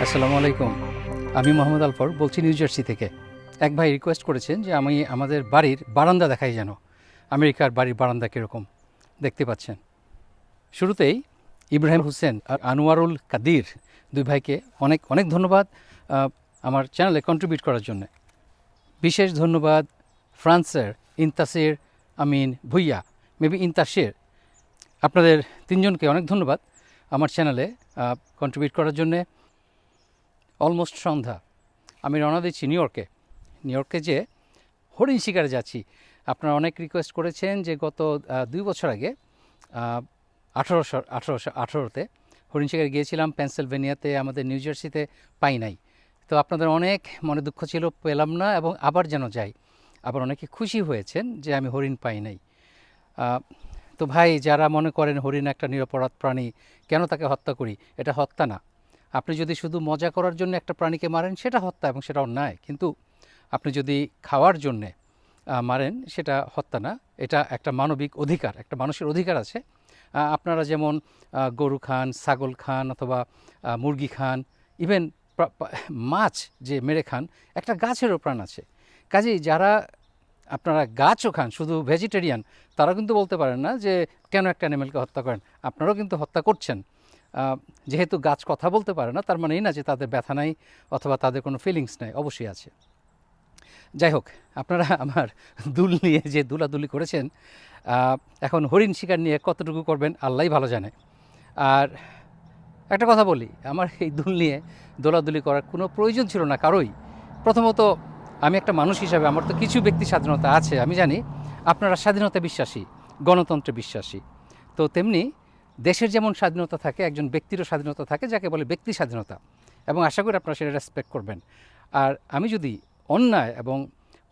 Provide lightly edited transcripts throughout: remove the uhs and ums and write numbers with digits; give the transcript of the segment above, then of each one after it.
আসসালামু আলাইকুম। আমি মোহাম্মদ আলফর বলছি নিউ জার্সি থেকে। এক ভাই রিকোয়েস্ট করেছেন যে আমি আমাদের বাড়ির বারান্দা দেখাই যেন। আমেরিকার বাড়ির বারান্দা কীরকম দেখতে পাচ্ছেন। শুরুতেই ইব্রাহিম হোসেন আর আনোয়ারুল কাদির দুই ভাইকে অনেক অনেক ধন্যবাদ আমার চ্যানেলে কন্ট্রিবিউট করার জন্য। বিশেষ ধন্যবাদ ফ্রান্সের ইন্তাসির আমিন ভুইয়া, মেবি ইন্তাসির, আপনাদের তিনজনকে অনেক ধন্যবাদ আমার চ্যানেলে কন্ট্রিবিউট করার জন্যে। অলমোস্ট সন্ধ্যা, আমি রওনা দিচ্ছি নিউ ইয়র্কে যে হরিণ শিকারে যাচ্ছি। আপনারা অনেক রিকোয়েস্ট করেছেন যে গত 2 বছর আগে 1818তে হরিণ শিকারে গিয়েছিলাম পেনসিলভেনিয়াতে, আমাদের নিউ জার্সিতে পাই নাই। তো আপনাদের অনেক মনে দুঃখ ছিল, পেলাম না, এবং আবার যেন যাই। আবার অনেকে খুশি হয়েছেন যে আমি হরিণ পাই নাই। তো ভাই, যারা মনে করেন হরিণ একটা নিরপরাধ প্রাণী, কেন তাকে হত্যা করি, এটা হত্যা না। আপনি যদি শুধু মজা করার জন্য একটা প্রাণীকে মারেন সেটা হত্যা এবং সেটা অন্যায়, কিন্তু আপনি যদি খাওয়ার জন্যে মারেন সেটা হত্যা না। এটা একটা মানবিক অধিকার, একটা মানুষের অধিকার আছে। আপনারা যেমন গরু খান, ছাগল খান, অথবা মুরগি খান, ইভেন মাছ যে মেরে খান, একটা গাছেরও প্রাণ আছে। কাজেই যারা আপনারা গাছও খান, শুধু ভেজিটেরিয়ান, তারা কিন্তু বলতে পারেন না যে কেন একটা অ্যানিমেলকে হত্যা করেন। আপনারাও কিন্তু হত্যা করছেন। যেহেতু গাছ কথা বলতে পারে না, তার মানে এই না যে তাদের ব্যথা নাই অথবা তাদের কোনো ফিলিংস নাই, অবশ্যই আছে। যাই হোক, আপনারা আমার দুল নিয়ে যে দুলাদুলি করেছেন, এখন হরিণ শিকার নিয়ে কতটুকু করবেন আল্লাহই ভালো জানে। আর একটা কথা বলি, আমার এই দুল নিয়ে দোলাদুলি করার কোনো প্রয়োজন ছিল না কারোই। প্রথমত, আমি একটা মানুষ হিসাবে আমার তো কিছু ব্যক্তি স্বাধীনতা আছে। আমি জানি আপনারা স্বাধীনতা বিশ্বাসী, গণতন্ত্রে বিশ্বাসী। তো তেমনি দেশের যেমন স্বাধীনতা থাকে, একজন ব্যক্তিরও স্বাধীনতা থাকে, যাকে বলে ব্যক্তি স্বাধীনতা, এবং আশা করি আপনারা সেটা রেসপেক্ট করবেন। আর আমি যদি অন্যায় এবং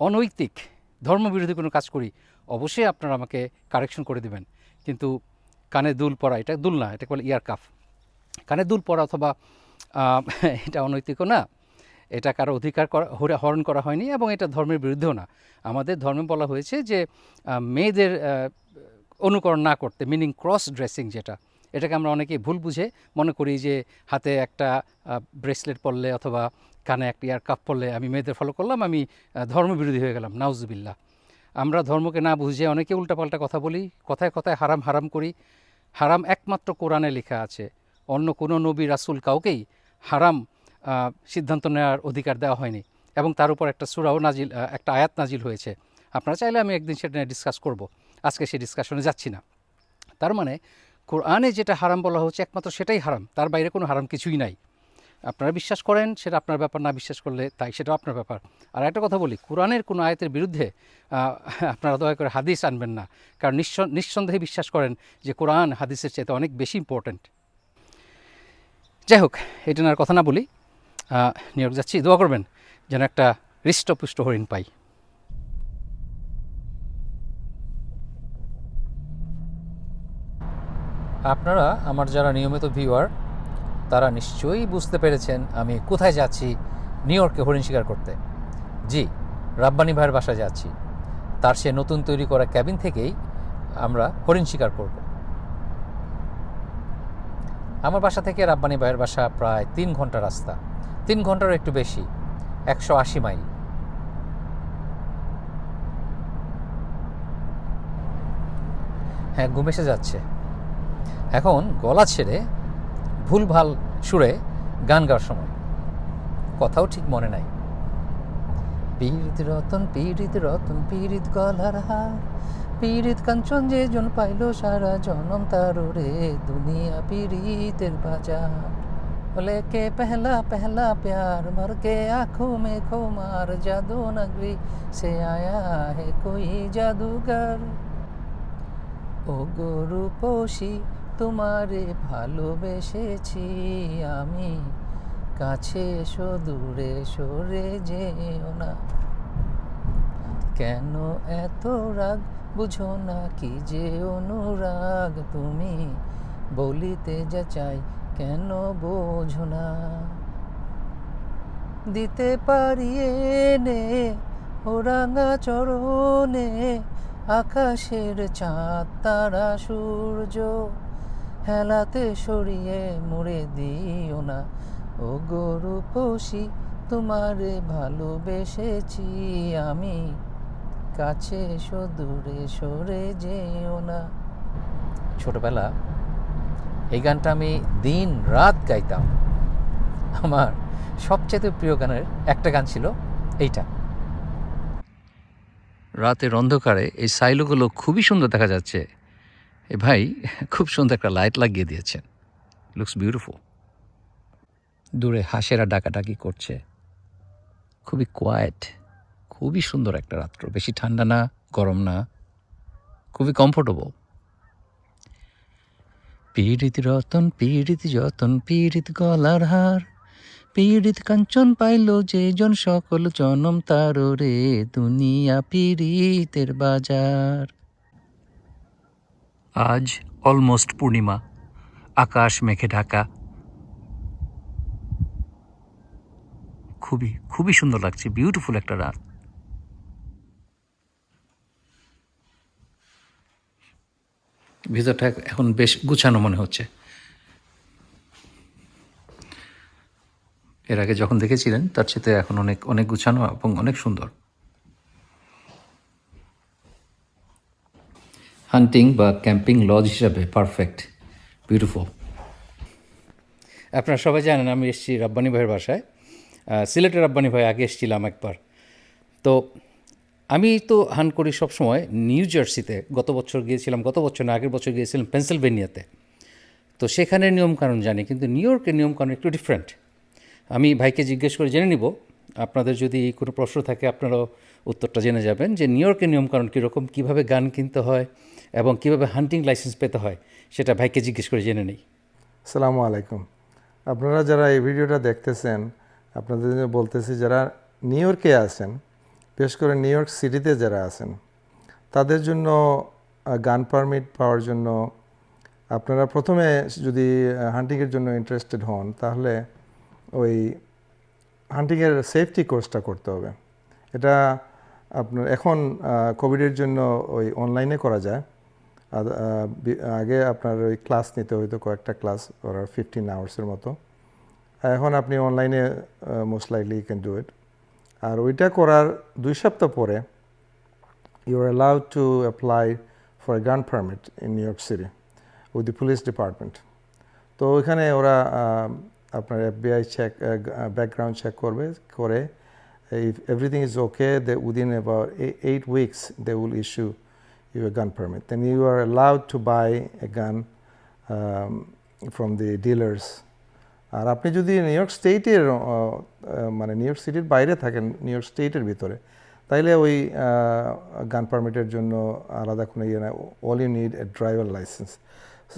অনৈতিক ধর্মবিরোধী কোনো কাজ করি, অবশ্যই আপনারা আমাকে কারেকশন করে দেবেন। কিন্তু কানে দুল পরা, এটা দুল না, এটা বলে ইয়ার কাফ। কানে দুল পরা অথবা এটা অনৈতিকও না, এটা কারো অধিকার হরণ করা হয়নি, এবং এটা ধর্মের বিরুদ্ধেও না। আমাদের ধর্মে বলা হয়েছে যে মেয়েদের অনুকরণ না করতে, মিনিং ক্রস ড্রেসিং, এটাকে আমরা অনেকেই ভুল বুঝে মনে করি যে হাতে একটা ব্রেসলেট পরলে অথবা কানে একটা ইয়ার কাপ পরলে আমি মেয়েদের ফলো করলাম, আমি ধর্মবিরোধী হয়ে গেলাম। নাউজুবিল্লাহ। আমরা ধর্মকে না বুঝে অনেকে উল্টাপাল্টা কথা বলি, কথায় কথায় হারাম হারাম করি। হারাম একমাত্র কোরআনে লেখা আছে, অন্য কোনো নবী রাসূল কাউকেই হারাম সিদ্ধান্ত নেওয়ার অধিকার দেওয়া হয়নি, এবং তার উপর একটা সূরাও নাজিল, একটা আয়াত নাজিল হয়েছে। আপনারা চাইলে আমি একদিন সেটা নিয়ে ডিসকাস করব, আজকে সেই ডিসকাশনে যাচ্ছি না। তার মানে কোরআনে যেটা হারাম বলা হচ্ছে একমাত্র সেটাই হারাম, তার বাইরে কোনো হারাম কিছুই নাই। আপনারা বিশ্বাস করেন সেটা আপনার ব্যাপার, না বিশ্বাস করলে তাই সেটাও আপনার ব্যাপার। আর একটা কথা বলি, কোরআনের কোনো আয়াতের বিরুদ্ধে আপনারা দয়া করে হাদিস আনবেন না, কারণ নিঃসন্দেহে বিশ্বাস করেন যে কোরআন হাদিসের চাইতে অনেক বেশি ইম্পর্ট্যান্ট। যাই হোক, এটা আর কথা না বলি, নিউ ইয়র্ক যাচ্ছি, দোয়া করবেন যেন একটা হৃষ্টপুষ্ট হরিণ পাই। আপনারা আমার যারা নিয়মিত ভিউয়ার, তারা নিশ্চয়ই বুঝতে পেরেছেন আমি কোথায় যাচ্ছি। নিউ ইয়র্কে হরিণ শিকার করতে। জি, রাব্বানি ভাইয়ের বাসায় যাচ্ছি। তার সে নতুন তৈরি করা ক্যাবিন থেকেই আমরা হরিণ শিকার করব। আমার বাসা থেকে রাব্বানি ভাইয়ের বাসা প্রায় 3 ঘন্টা রাস্তা, 3 ঘন্টারও একটু বেশি, 180 মাইল। হ্যাঁ, ঘুম এসে যাচ্ছে। এখন গলা ছেড়ে ভুলভাল সুরে গান গাওয়ার সময়, কথাও ঠিক মনে নাই। পীড়িত রতন পীড়িত রতন পীড়িত গলার হার, পীড়িত কাঞ্চন যে জন পাইল সারা জনম তার রে, দুনিয়া পীড়িতের বাজার। लेके पहला पहला प्यार भर के आँखों में खुमार, जादू नगरी से आया है कोई जादूगर। ও গরু পোষি তোমারে ভালোবেসেছি আমি, কাছে এসো দূরে সরে যেও না। কেন এত রাগ বুঝো না কি যে অনুরাগ, তুমি বলিতে যা চাই কেন বোঝো না। দিতে পারি এনে ও রাঙা চরণে, আকাশের চাঁদ তারা সূর্য, হেলাতে সরিয়ে মুড়ে দিও না ও গো রূপসী তোমারে ভালোবেসেছি আমি, কাছে এসো দূরে সরে যেও না। ছোটবেলা এই গানটা আমি দিন রাত গাইতাম। আমার সবচেয়ে প্রিয় গানের একটা গান ছিল এইটা। রাতের অন্ধকারে এই সাইলোগুলো খুবই সুন্দর দেখা যাচ্ছে। এ ভাই খুব সুন্দর একটা লাইট লাগিয়ে দিয়েছেন, লুকস বিউটিফুল। দূরে হাঁসেরা ডাকাডাকি করছে, খুবই কোয়াইট, খুবই সুন্দর একটা রাত্র, বেশি ঠান্ডা না গরম না, খুবই কমফোর্টেবল। পীড়িত রতন পীড়িত যতন পীড়িত গলার হার, পীড়িত কাঞ্চন পাইল যে জন সকল জনম তার রে, দুনিয়া পীড়িতের বাজার। আজ অলমোস্ট পূর্ণিমা, আকাশ মেঘে ঢাকা, খুবই খুবই সুন্দর লাগছে, বিউটিফুল একটা রাত। ভিতরটা এখন বেশ গুছানো মনে হচ্ছে। এর আগে যখন দেখেছিলেন তার সাথে এখন অনেক অনেক গুছানো এবং অনেক সুন্দর। হান্টিং বা ক্যাম্পিং লজ হিসাবে পারফেক্ট, বিউটিফুল। আপনারা সবাই জানেন আমি এসেছি রাব্বানি ভাইয়ের বাসায়, সিলেটের রাব্বানি ভাই, আগে এসেছিলাম একবার। তো আমি তো হান্ট করি সবসময় নিউ জার্সিতে, গত বছর গিয়েছিলাম, গত বছর না আগের বছর গিয়েছিলাম পেনসিলভেনিয়াতে। তো সেখানের নিয়মকানুন জানি, কিন্তু নিউ ইয়র্কের নিয়মকানুন একটু ডিফারেন্ট। আমি ভাইকে জিজ্ঞেস করে জেনে নিব, আপনাদের যদি কোনো প্রশ্ন থাকে আপনারাও উত্তরটা জেনে যাবেন, যে নিউ ইয়র্কের নিয়মকানুন কীরকম, কীভাবে গান কিনতে হয় এবং কীভাবে হান্টিং লাইসেন্স পেতে হয়, সেটা ভাইকে জিজ্ঞেস করে জেনে নিই। আসসালামু আলাইকুম। আপনারা যারা এই ভিডিওটা দেখতেছেন, আপনাদের জন্য বলতেছি, যারা নিউ ইয়র্কে আছেন, বিশেষ করে নিউ ইয়র্ক সিটিতে যারা আছেন, তাদের জন্য গান পারমিট পাওয়ার জন্য আপনারা প্রথমে যদি হান্টিংয়ের জন্য ইন্টারেস্টেড হন, তাহলে ওই হান্টিংয়ের সেফটি কোর্সটা করতে হবে। এটা আপনার এখন কোভিডের জন্য ওই অনলাইনে করা যায়। আগে আপনার ওই ক্লাস নিতে হইতো, কয়েকটা ক্লাস, ওরা 15 আওয়ার্সের মতো। এখন আপনি অনলাইনে most likely you can do it. আর ওইটা করার 2 সপ্তাহ পরে you are allowed to apply for a gun permit in New York City with the police department. তো ওইখানে ওরা আপনার FBI চেক, ব্যাকগ্রাউন্ড চেক করবে, করে if everything is okay, they within about 8 weeks they will issue you a gun permit. Then you are allowed to buy a gun from the dealers. আর আপনি যদি new York স্টেটের মানে new York সিটির বাইরে থাকেন, new York স্টেটের ভিতরে, তাইলে ওই গান পারমিটের জন্য আলাদা কোনো ইয়ে না। All you need a driver license.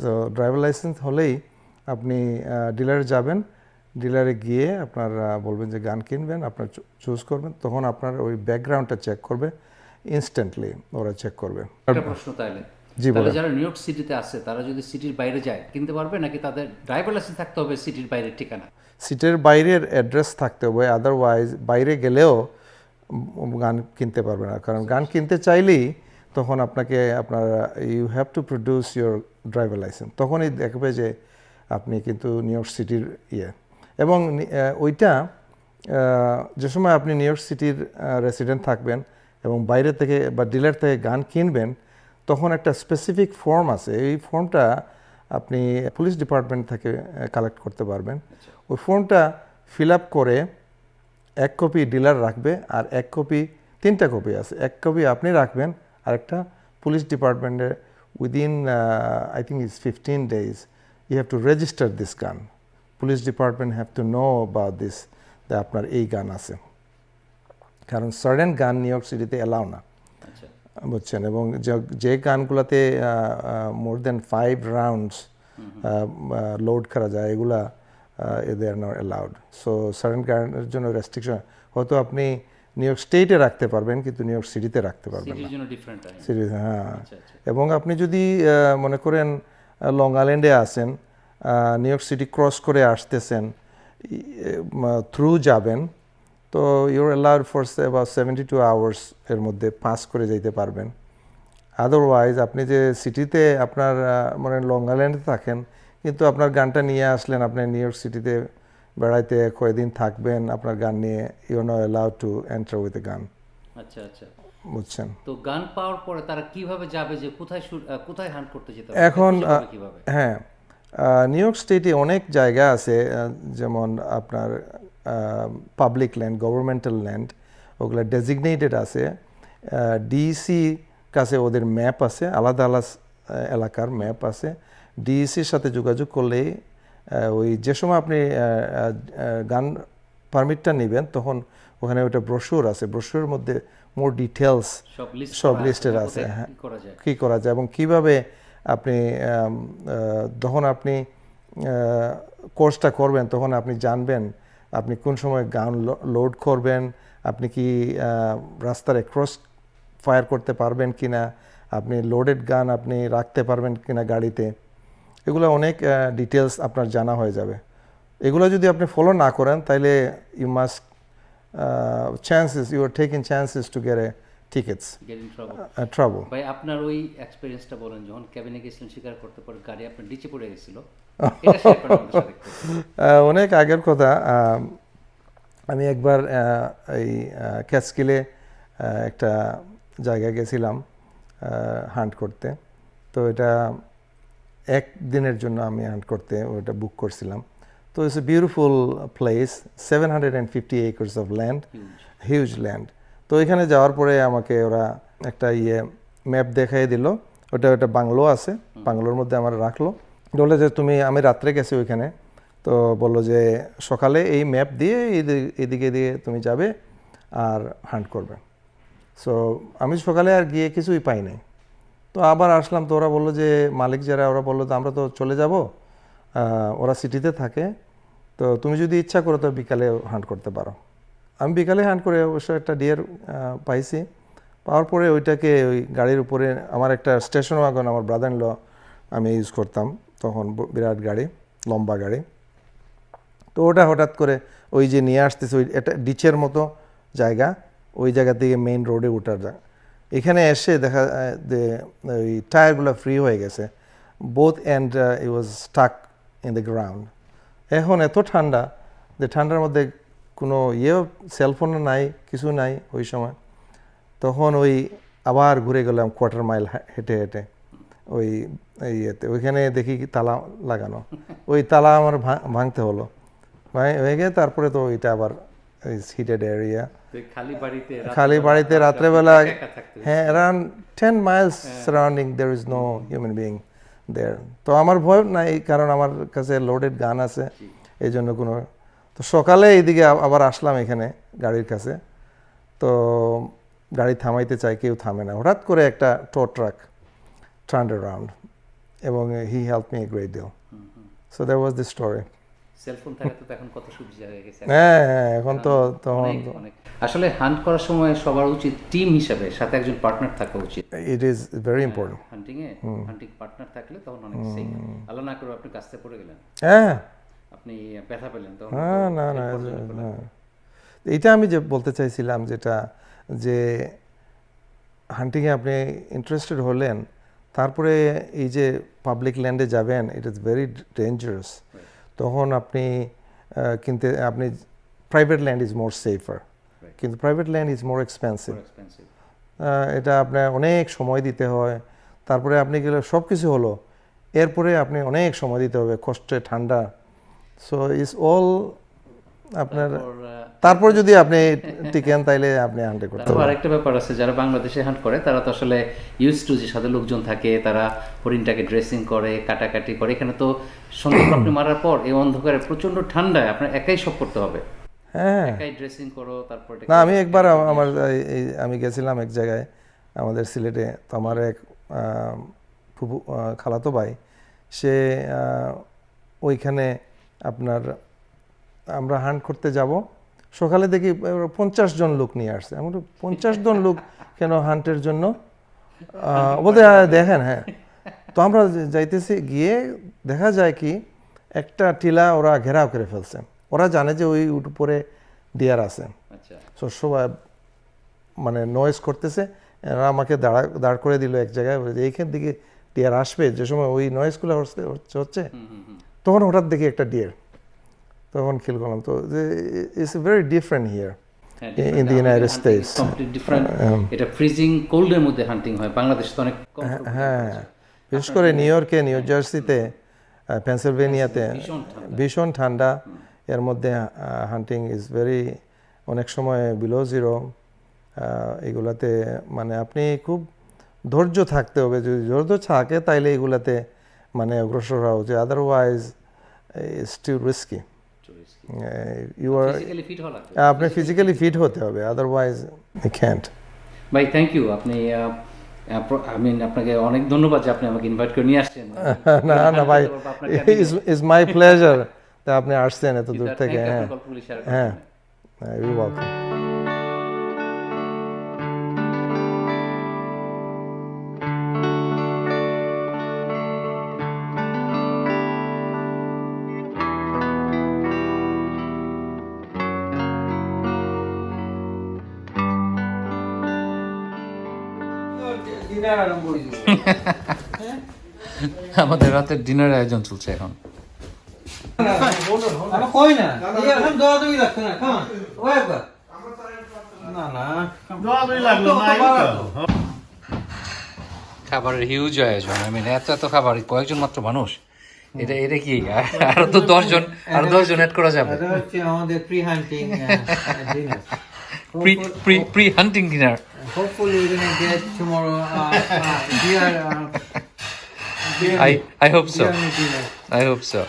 So driver license হলেই আপনি ডিলারে যাবেন, ডিলারে গিয়ে আপনার বলবেন যে গান কিনবেন, আপনার চুজ করবেন, তখন আপনার ওই ব্যাকগ্রাউন্ডটা চেক করবে, ইনস্ট্যান্টলি ওরা চেক করবে। একটা প্রশ্ন তাহলে, জি তাহলে বলেন। যারা নিউ ইয়র্ক সিটিতে আছে তারা যদি সিটির বাইরে যায় কিনতে পারবে, নাকি তাদের ড্রাইভার লাইসেন্স থাকতে হবে সিটির বাইরের ঠিকানা? সিটের বাইরের অ্যাড্রেস থাকতে হবে, আদারওয়াইজ বাইরে গেলেও গান কিনতে পারবে না। কারণ গান কিনতে চাইলেই তখন আপনাকে আপনার you have to produce your driver license, তখনই দেখবে যে আপনি কিন্তু নিউ ইয়র্ক সিটির ইয়ে। এবং ওইটা যে সময় আপনি নিউ ইয়র্ক সিটির রেসিডেন্ট থাকবেন এবং বাইরে থেকে বা ডিলার থেকে গান কিনবেন, তখন একটা স্পেসিফিক ফর্ম আছে, এই ফর্মটা আপনি পুলিশ ডিপার্টমেন্ট থেকে কালেক্ট করতে পারবেন। ওই ফর্মটা ফিল আপ করে 1 কপি ডিলার রাখবে, আর 1 কপি, 3টা কপি আছে, 1 কপি আপনি রাখবেন, আর একটা পুলিশ ডিপার্টমেন্টে within I think is 15 days you have to register this gun. Police department have to know about this, যে আপনার এই গান আছে। কারণ সার্টেন গান নিউ ইয়র্ক সিটিতে এলাও না, বুঝছেন। এবং যে গানগুলোতে মোর দেন 5 রাউন্ডস লোড করা যায়, এগুলা they are not allowed. So certain গানের জন্য রেস্ট্রিকশন, হয়তো আপনি নিউ ইয়র্ক স্টেটে রাখতে পারবেন কিন্তু নিউ ইয়র্ক সিটিতে রাখতে পারবেন না। সিটি, হ্যাঁ। এবং আপনি যদি মনে করেন লং আইল্যান্ডে আছেন, নিউ ইয়র্ক সিটি ক্রস করে আসতেছেন, থ্রু যাবেন, তো your allowed for about 72 hours এর মধ্যে পাস করে যেতে পারবেন। আদারওয়াইজ আপনি যে সিটিতে আপনার মানে লং আইল্যান্ডে থাকেন, কিন্তু আপনার গানটা নিয়ে আসলেন আপনি নিউ ইয়র্ক সিটিতে বেড়াইতে কয়দিন থাকবেন আপনার গান নিয়ে, you no allowed to enter with a gun, আচ্ছা আচ্ছা। বুঝছেন? তো গান পাওয়ার পরে তারা কিভাবে যাবে, যে কোথায় হান্ট করতে যেতে হবে, এখন খুঁজে পাবে কিভাবে? হ্যাঁ, নিউ ইয়র্ক স্টেটে অনেক জায়গা আছে, যেমন আপনার পাবলিক ল্যান্ড, গভর্নমেন্টাল ল্যান্ড, ওগুলো ডেজিগনেটেড আছে। ডিইসি কাছে ওদের ম্যাপ আছে, আলাদা আলাদা এলাকার ম্যাপ আছে। ডিইসির সাথে যোগাযোগ করলেই ওই যে সময় আপনি গান পারমিটটা নেবেন তখন ওখানে ওটা ব্রোশিওর আছে, ব্রোশিওরের মধ্যে মোর ডিটেলস সব লিস্টেড আছে, হ্যাঁ, কী করা যায় এবং কীভাবে আপনি যখন আপনি কোর্সটা করবেন তখন আপনি জানবেন আপনি কোন সময় গান লোড করবেন, আপনি কি রাস্তার ক্রস ফায়ার করতে পারবেন কি না, আপনি লোডেড গান আপনি রাখতে পারবেন কি না গাড়িতে, এগুলো অনেক ডিটেলস আপনার জানা হয়ে যাবে। এগুলো যদি আপনি ফলো না করেন তাহলে you must you are taking chances to get a tickets, get in trouble. trouble. ভাই আপনার ওই এক্সপেরিয়েন্সটা বলেন, যখন ক্যাবিনে গেছিলেন শিকার করতে, পরে গাড়ি আপনার নিচে পড়ে গেছিল, এটা শেয়ার করেন আমাদের সাথে একটু। অনেক আগের কথা, আমি একবার এই ক্যাসকিলে একটা জায়গায় গেছিলাম হান্ট করতে। তো এটা একদিনের জন্য আমি হান্ট করতে ওটা বুক করছিলাম। তো it's a beautiful place, 750 acres of land, huge land. তো এখানে যাওয়ার পরে আমাকে ওরা একটা ম্যাপ দেখাই দিল, ওটা বাংলো আছে, বাংলোর মধ্যে আমার রাখলো, বললো যে আমি রাত্রে গেছি ওইখানে, তো বললো যে সকালে এই ম্যাপ দিয়ে এদিকে তুমি যাবে আর হান্ট করবে। সো আমি সকালে আর গিয়ে কিছুই পাই নাই। তো আবার আসলাম, তো ওরা বললো যে মালিক যারা, ওরা বললো যে আমরা তো চলে যাব, ওরা সিটিতে থাকে, তো তুমি যদি ইচ্ছা করো তো বিকালে হান্ট করতে পারো। আমি বিকালে হান্ট করে অবশ্য একটা ডিয়ার পাইছি। পাওয়ার পরে ওইটাকে ওই গাড়ির উপরে, আমার একটা স্টেশন ওয়াগন আমার ব্রাদার ইন ল আমি ইউজ করতাম তখন, বিরাট গাড়ি, লম্বা গাড়ি। তো ওটা হঠাৎ করে ওই যে নিয়ে আসতেছে, ওই একটা ডিচের মতো জায়গা, ওই জায়গা থেকে মেইন রোডে ওঠার জায়গা, এখানে এসে দেখা ওই টায়ারগুলো ফ্রি হয়ে গেছে, both and it was stuck in the ground. এখন এত ঠান্ডা যে ঠান্ডার মধ্যে কোনো সেলফোনও নাই, কিছু নাই ওই সময়। তখন ওই আবার ঘুরে গেলাম কোয়ার্টার মাইল হেঁটে হেঁটে ওই ওইখানে দেখি তালা লাগানো, ওই তালা আমার ভাঙতে হলো, হয়ে গিয়ে তারপরে তো ওইটা আবার হিটেড এরিয়া, খালি বাড়িতে রাত্রেবেলা, হ্যাঁ, around 10 miles surrounding there is no human being there. তো আমার ভয় নাই, কারণ আমার কাছে লোডেড গান আছে, এই জন্য কোনো। তো সকালে এইদিকে আবার আসলাম এখানে গাড়ির কাছে, তো গাড়ি থামাইতে চাই, কেউ থামে না। হঠাৎ করে একটা টো ট্রাক টার্নড অ্যারাউন্ড এবং he help me a great deal. So that was the story. Cellphone থাকা তো এখন কত সুবিধা হয়ে গেছে। হ্যাঁ, এখন তো আসলে হান্ট করার সময় সবার উচিত টিম হিসেবে সাথে একজন পার্টনার থাকা উচিত। It is very important. Hunting partner থাকলে তখন অনেক সেফ। আল্লাহ না করে আপনি কাছতে পড়ে গেলেন, হ্যাঁ, আপনি ব্যথা পেলেন, তখন না, এটা আমি যে বলতে চাইছিলাম যেটা, যে হান্টিংয়ে আপনি ইন্টারেস্টেড হলেন, তারপরে এই যে পাবলিক ল্যান্ডে যাবেন, ইট ইজ ভেরি ডেঞ্জারাস। তখন আপনি কিন্তু আপনি private land is more safer, কিন্তু private land is more expensive. এটা আপনার অনেক সময় দিতে হয়, তারপরে আপনি গেলে সব কিছু হলো, এরপরে আপনি অনেক সময় দিতে হবে, কষ্টে, ঠান্ডা। সো ইজ অল আপনার, তারপর যদি আপনি টিকেন তাইলে আপনি হান্ট করতে পারবেন। আরেকটা ব্যাপার আছে, যারা বাংলাদেশে হান্ট করে তারা তো আসলে ইউজ টু, যে সাথে লোকজন থাকে, তারা হরিণটাকে ড্রেসিং করে, কাটাকাটি করে। এখানে তো সন্ধ্যা আপনি মারার পর এই অন্ধকারে প্রচন্ড ঠান্ডায় আপনার একাই সব করতে হবে, হ্যাঁ, একাই ড্রেসিং করো। তারপর না, আমি একবার আমি গেছিলাম এক জায়গায় আমাদের সিলেটে, তো আমার এক ফুফু খালাতো ভাই, সে ওইখানে আপনার আমরা হান্ট করতে যাব, সকালে দেখি 50 জন লোক নিয়ে আসছে। আমরা 50 জন লোক কেন হান্টের জন্য? বলতে দেখেন, হ্যাঁ। তো আমরা যাইতেছি, গিয়ে দেখা যায় কি একটা টিলা ওরা ঘেরাও করে ফেলছে, ওরা জানে যে ওই উপরে ডিয়ার আছে। তো সবাই মানে নয়েজ করতেছে, এরা আমাকে দাঁড় করে দিল এক জায়গায়, এইখান দিকে ডিয়ার আসবে, যে সময় ওই নয়েজগুলো হচ্ছে তখন হঠাৎ দেখি একটা ডিয়ার। তখন ফিল করলাম তো যে it's very different here in the United states. Different, এটা ফ্রিজিং কোল্ডের মধ্যে হান্টিং হয়, বাংলাদেশে তো অনেক কম। হ্যাঁ, বিশেষ করে নিউ ইয়র্কে, নিউ জার্সিতে, পেনসিলভেনিয়াতে ভীষণ ঠান্ডা, এর মধ্যে হান্টিং ইজ ভেরি, অনেক সময় বিলো জিরো। এগুলাতে মানে আপনি খুব ধৈর্য থাকতে হবে, যদি ধৈর্য থাকে তাইলে এগুলাতে মানে অগ্রসর হওয়া উচিত, otherwise it's too risky. You are, আপনি ফিজিক্যালি ফিট হতে হবে, আদারওয়াইজ ইউ ক্যান্ট। ভাই থ্যাংক ইউ, আপনি আমি আপনাকে অনেক ধন্যবাদ যে আপনি আমাকে ইনভাইট করে নিয়ে আসছেন। না না ভাই, ইজ মাই প্লেজার তা আপনি আসছেন এত দূর থেকে। হ্যাঁ হ্যাঁ, ইউ ওয়েলকাম। আমাদের রাতের ডিনারের আয়োজন চলছে এখন। খাবারের হিউজ আয়োজন, আমি এত এত খাবার, কয়েকজন মাত্র মানুষ, এটা এটা কি আরো তো 10 জন, আরো 10 জন অ্যাড করা যাবে। আমাদের pre hunting dinner, pre hunting dinner. hopefully we're gonna get tomorrow I hope so. dinner. I hope so.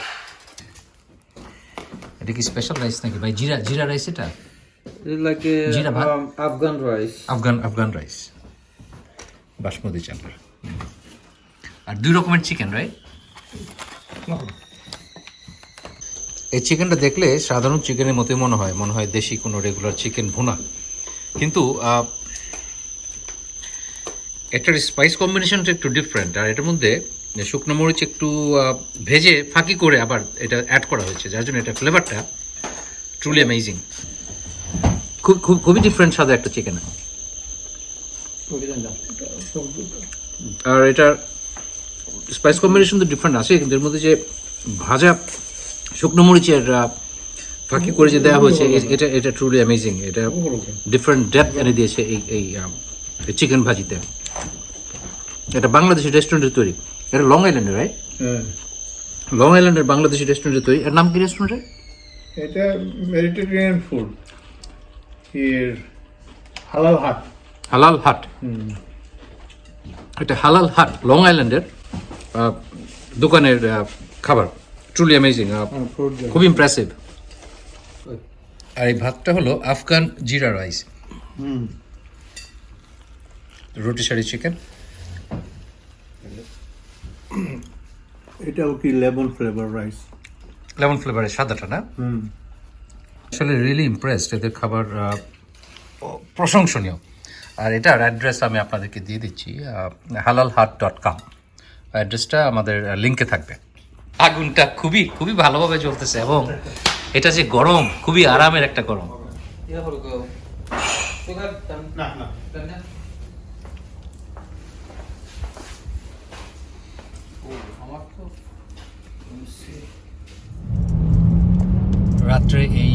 এটা কি স্পেশাল রাইস নাকি ভাই? জিরা রাইস এটা? It's like Jeera bhat? Afghan rice. Afghan rice, basmati চাল, আর 2 রকমের চিকেন, রাইট? এই চিকেনটা দেখলে সাধারণ চিকেনের মতোই মনে হয় দেশি কোনো রেগুলার চিকেন ভুনা, কিন্তু এটার স্পাইস কম্বিনেশনটা একটু ডিফারেন্ট, আর এটার মধ্যে শুকনো মরিচ একটু ভেজে ফাঁকি করে আবার এটা অ্যাড করা হয়েছে, যার জন্য এটা ফ্লেভারটা ট্রুলি অ্যামেজিং। খুবই ডিফারেন্ট স্বাদের একটা চিকেন। আর এটার স্পাইস কম্বিনেশন তো ডিফারেন্ট আছে, কিন্তু এর মধ্যে যে ভাজা শুকনো মরিচের ফাঁকি করে যে দেওয়া হয়েছে, এটা ট্রুলি অ্যামেজিং। এটা ডিফারেন্ট ডেপথ এনে দিয়েছে এই চিকেন ভাজিতে। এটা বাংলাদেশি রেস্টুরেন্টের তৈরি, এটা লং আইল্যান্ডে, রাইট? লং আইল্যান্ডের বাংলাদেশি রেস্টুরেন্টের তৈরি। এর নাম কি রেস্টুরেন্টের? এটা মেডিটেরিয়ান ফুড, এর হালাল হাট। হালাল হাট, এটা হালাল হাট লং আইল্যান্ডের দোকানের খাবার, ট্রুলি অ্যামেজিং, খুব ইমপ্রেসিভ। আর এই ভাতটা হলো আফগান জিরা রাইস, রুটি সারি চিকেন। এটাও কি লেমন ফ্লেভার রাইস? লেমন ফ্লেভারের সাদাটা না? আসলে রিয়েলি ইমপ্রেসড, এদের খাবার প্রশংসনীয়। আর এটার অ্যাড্রেস আমি আপনাদেরকে দিয়ে দিচ্ছি, halalhat.com, অ্যাড্রেসটা আমাদের লিঙ্কে থাকবে। আগুনটা খুবই ভালোভাবে জ্বলতেছে, এবং এটা যে গরম, খুবই আরামের একটা গরম। রাত্রে এই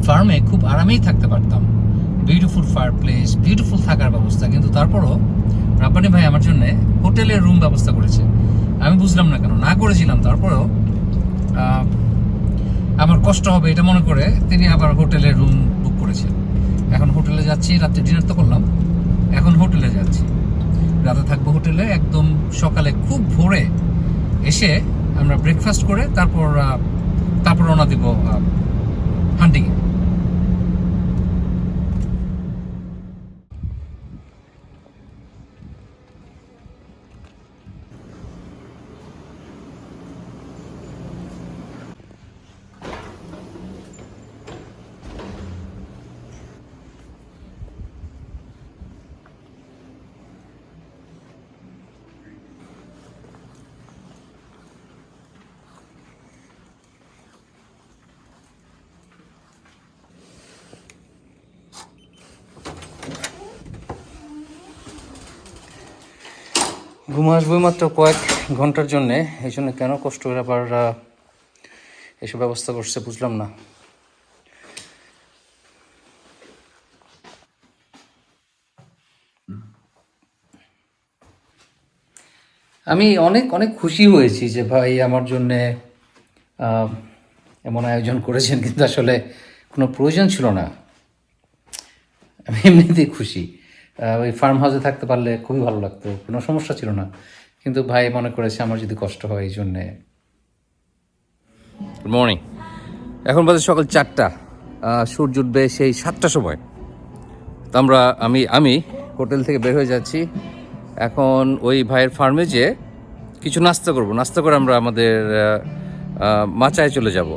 ফার্মে খুব আরামেই থাকতে পারতাম, বিউটিফুল ফায়ার প্লেস, বিউটিফুল থাকার ব্যবস্থা, কিন্তু তারপরও রাব্বানি ভাই আমার জন্য হোটেলের রুম ব্যবস্থা করেছে। আমি বুঝলাম না কেন না করেছিলাম, তারপরেও আমার কষ্ট হবে এটা মনে করে তিনি আবার হোটেলের রুম বুক করেছেন। এখন হোটেলে যাচ্ছি, রাত্রে ডিনার তো করলাম, এখন হোটেলে যাচ্ছি, রাতে থাকবো হোটেলে। একদম সকালে খুব ভোরে এসে আমরা ব্রেকফাস্ট করে তারপর রওনা দিব হান্টিংয়ে। ঘুম আসবে মাত্র কয়েক ঘন্টার জন্যে, এই জন্য কেন কষ্ট করে আবার এসব ব্যবস্থা করছে বুঝলাম না। আমি অনেক অনেক খুশি হয়েছি যে ভাই আমার জন্যে এমন আয়োজন করেছেন, কিন্তু আসলে কোনো প্রয়োজন ছিল না। আমি এমনিতেই খুশি। ওই ফার্ম হাউসে থাকতে পারলে খুবই ভালো লাগতো, কোনো সমস্যা ছিল না, কিন্তু ভাই মনে করেছে আমার যদি কষ্ট হয় এই জন্যে। Good morning. এখন বাজে সকাল 4টা, সূর্য উঠবে সেই 7টার সময়। তো আমি হোটেল থেকে বের হয়ে যাচ্ছি এখন ওই ভাইয়ের ফার্মে যে কিছু নাস্তা করব, নাস্তা করে আমরা আমাদের মাচায় চলে যাব।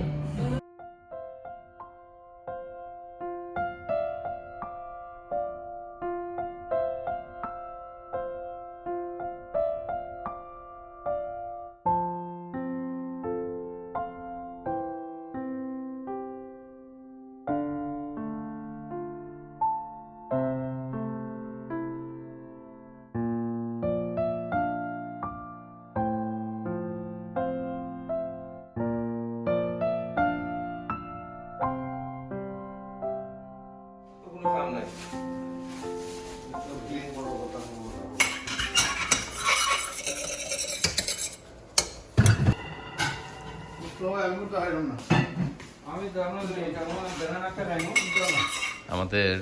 আমাদের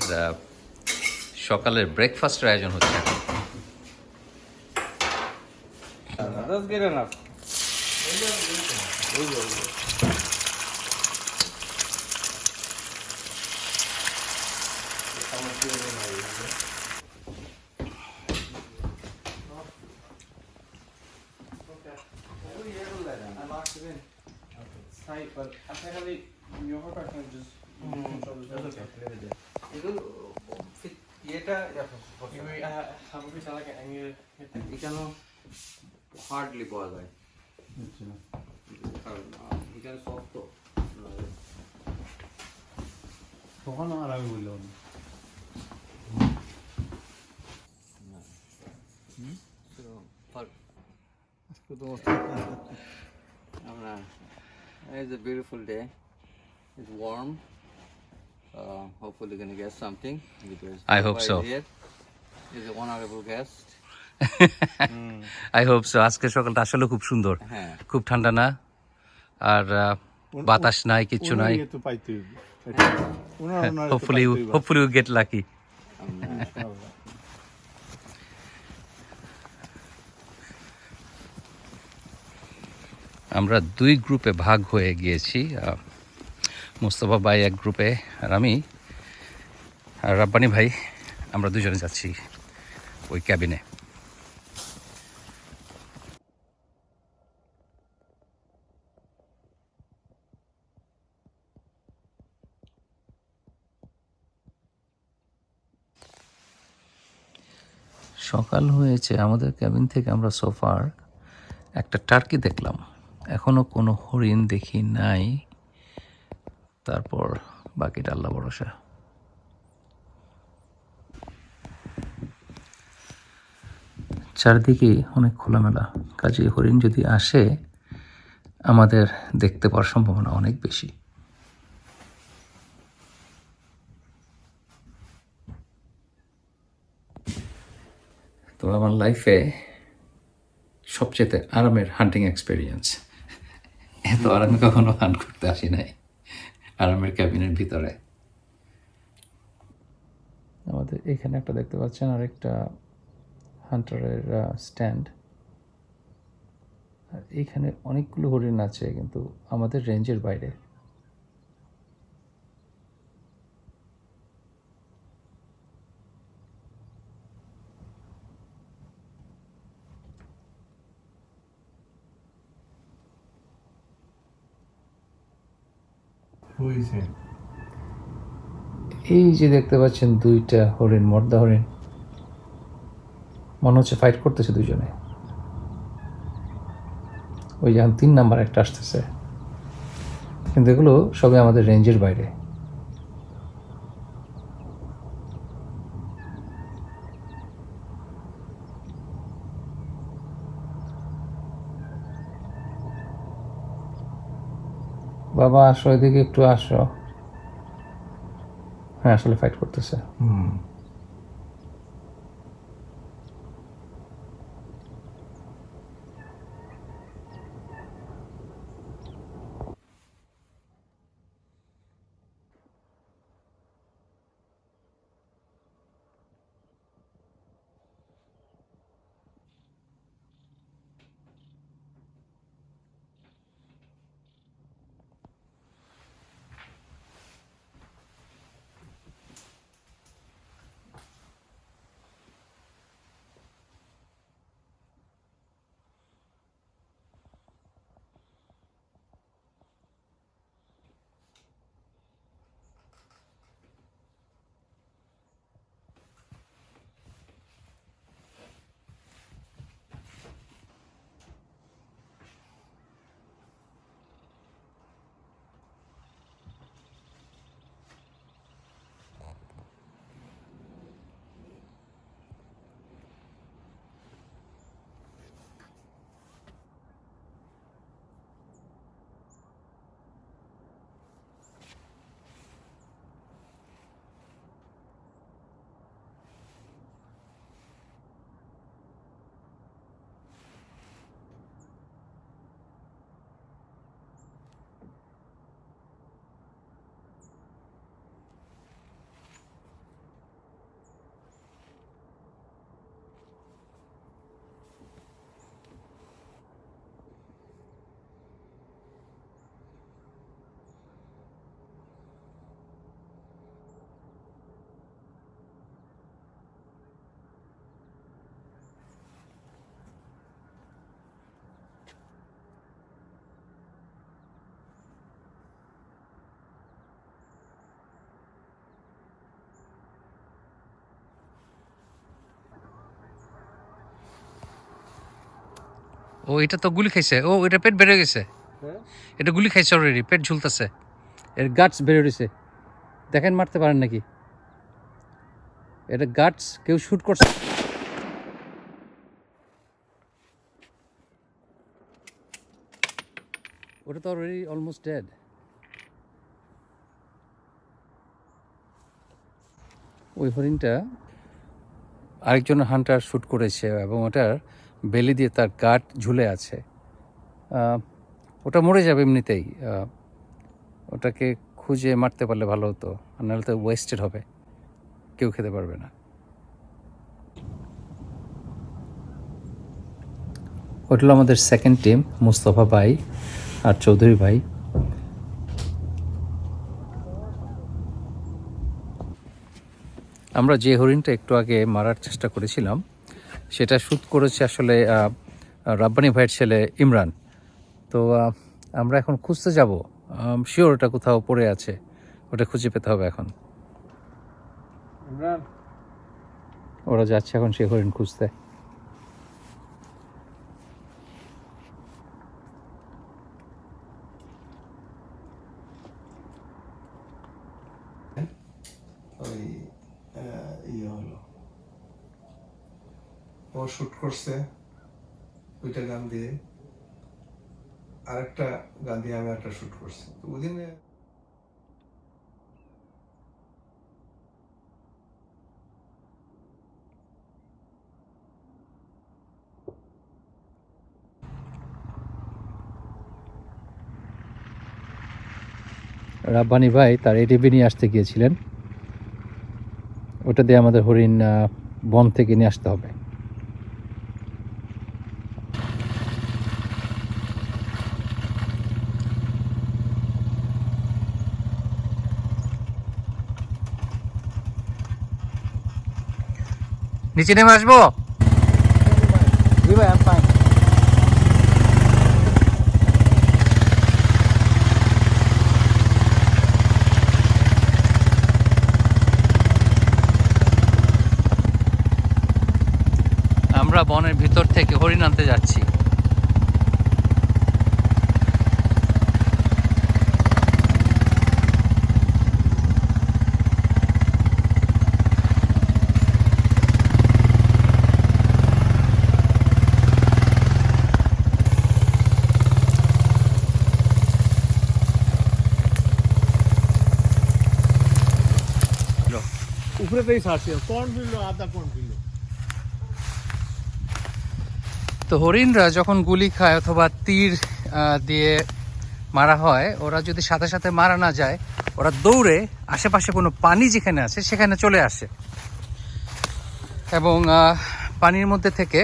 সকালের ব্রেকফাস্টের আয়োজন হচ্ছে এখন। That's good enough. এখানে হার্ডলি পাওয়া যায়, এখানে সফট তো। তখন আর আমি বললাম It's a beautiful day. It's warm. Hopefully gonna get something because I hope so. Here is a honorable guest. I hope so. আজকে সকালটা আসলে খুব সুন্দর, হ্যাঁ। খুব ঠান্ডা না, আর বাতাস নাই, কিচ্ছু নাই। তো পাইতে হোপফুলি উই গেট লাকি। আমরা 2 গ্রুপে ভাগ হয়ে গিয়েছি। মোস্তফা ভাই এক গ্রুপে, আর আমি আর রাব্বানি ভাই, আমরা দুজনে যাচ্ছি ওই ক্যাবিনে। সকাল হয়েছে, আমাদের ক্যাবিন থেকে আমরা সোফার একটা টার্কি দেখলাম, এখনো কোনো হরিণ দেখি নাই। তারপর বাকিটা আল্লাহ ভরসা। চারদিকে অনেক খোলামেলা, কাজে হরিণ যদি আসে আমাদের দেখতে পাওয়ার সম্ভাবনা অনেক বেশি। তো আমার লাইফে সবচেয়ে আরামের হান্টিং এক্সপিরিয়েন্স। এত আরামে কখনো হান্ট করতে আসি নাই, আরামের ক্যাবিনের ভিতরে। আমাদের এখানে একটা দেখতে পাচ্ছেন, আরেকটা হান্টারের স্ট্যান্ড। আর এখানে অনেকগুলো হরিণ আছে, কিন্তু আমাদের রেঞ্জের বাইরে। এই যে দেখতে পাচ্ছেন 2টা হরিণ, মর্দা হরিণ, মনে হচ্ছে ফাইট করতেছে দুজনে। ওই যখন 3 নাম্বার একটা আসতেছে, কিন্তু এগুলো সবই আমাদের রেঞ্জের বাইরে। বাবা আসো, এদিকে একটু আসো। হ্যাঁ, আসলে ফাইট করতেছে। ও, এটা তো গুলি খাইছে। ও, এটা পেট বেড়ে গেছে। এটা গুলি খাইছে অলরেডি, পেট ঝুলতেছে, এর গাটস বেড়ে রয়েছে। দেখেন, মারতে পারেন নাকি? এটা গাটস কেউ শুট করছে। ওটা তো অলরেডি অলমোস্ট ডেড। ওই হরিণটা আরেকজন হান্টার শ্যুট করেছে এবং ওটার বেলি দিয়ে তার গাট ঝুলে আছে। ওটা মরে যাবে এমনিতেই। ওটাকে খুঁজে মারতে পারলে ভালো হতো, আর নাহলে তো ওয়েস্টেড হবে, কেউ খেতে পারবে না। ওটা হলো আমাদের সেকেন্ড টিম, মুস্তফা ভাই আর চৌধুরী ভাই। আমরা যে হরিণটা একটু আগে মারার চেষ্টা করেছিলাম সেটা শ্যুট করেছে আসলে রাব্বানি ভাইয়ের ছেলে ইমরান। তো আমরা এখন খুঁজতে যাব, শিওর ওটা কোথাও পড়ে আছে, ওটা খুঁজে পেতে হবে এখন। ওরা যাচ্ছে এখন সেই হরিণ খুঁজতে। ওই ইয়ে হলো, ও শুট করছে ওইটা গান দিয়ে, আরেকটা গান দিয়ে আমি একটা শুট করছি। তো ওই দিনে রাব্বানি ভাই তার এটিভি নিয়ে আসতে গিয়েছিলেন, ওটা দিয়ে আমাদের হরিণ বন থেকে নিয়ে আসতে হবে। নিচে নেমে আসবো? জি ভাই, আই এম ফাইন। আমরা বনের ভিতর থেকে হরিণ আনতে যাচ্ছি। উপরেতেই ছাড়ছি কোন ফিরলো আধা কোন ফিরলো তো হরিণরা যখন গুলি খায় অথবা তীর দিয়ে মারা হয়, ওরা যদি সাথে সাথে মারা না যায়, ওরা দৌড়ে আশেপাশে কোনো পানি যেখানে আছে সেখানে চলে আসে এবং পানির মধ্যে থেকে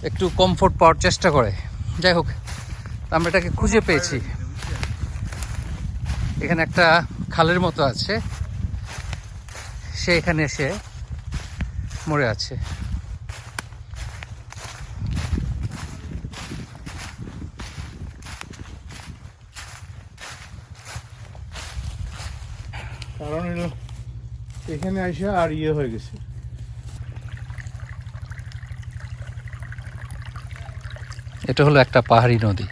একটু কমফোর্ট পাওয়ার চেষ্টা করে। যাই হোক, আমরা এটাকে খুঁজে পেয়েছি। এখানে একটা খালের মতো আছে, সে এখানে এসে মরে আছে। কারণ হলো এখানে আইসা আর ইয়ে হয়ে গেছে। এটা হলো একটা পাহাড়ি নদী।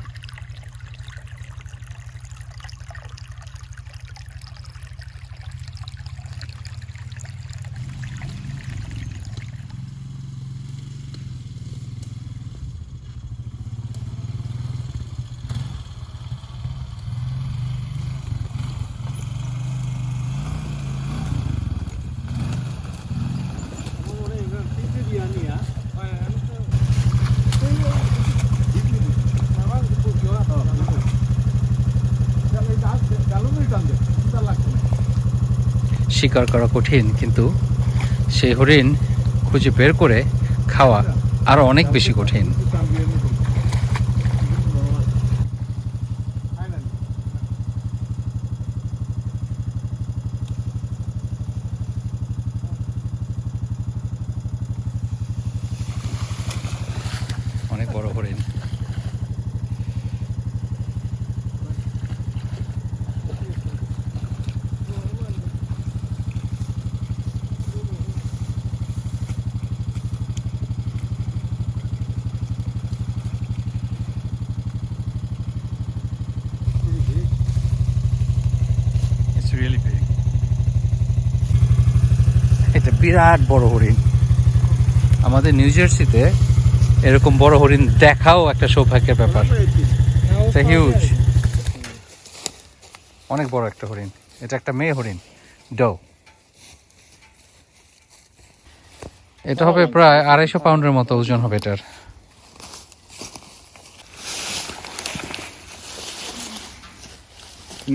শিকার করা কঠিন, কিন্তু সেই হরিণ খুঁজে বের করে খাওয়া আরো অনেক বেশি কঠিন। অনেক বড় হরিণ। এটা বিরাট বড় হরিণ। আমাদের নিউ জার্সিতে এরকম বড় হরিণ দেখাও একটা সৌভাগ্যের ব্যাপার। হিউজ, অনেক বড় একটা হরিণ। এটা একটা মেয়ে হরিণ, ডো। এটা হবে প্রায় 250 পাউন্ডের মতো ওজন হবে এটার।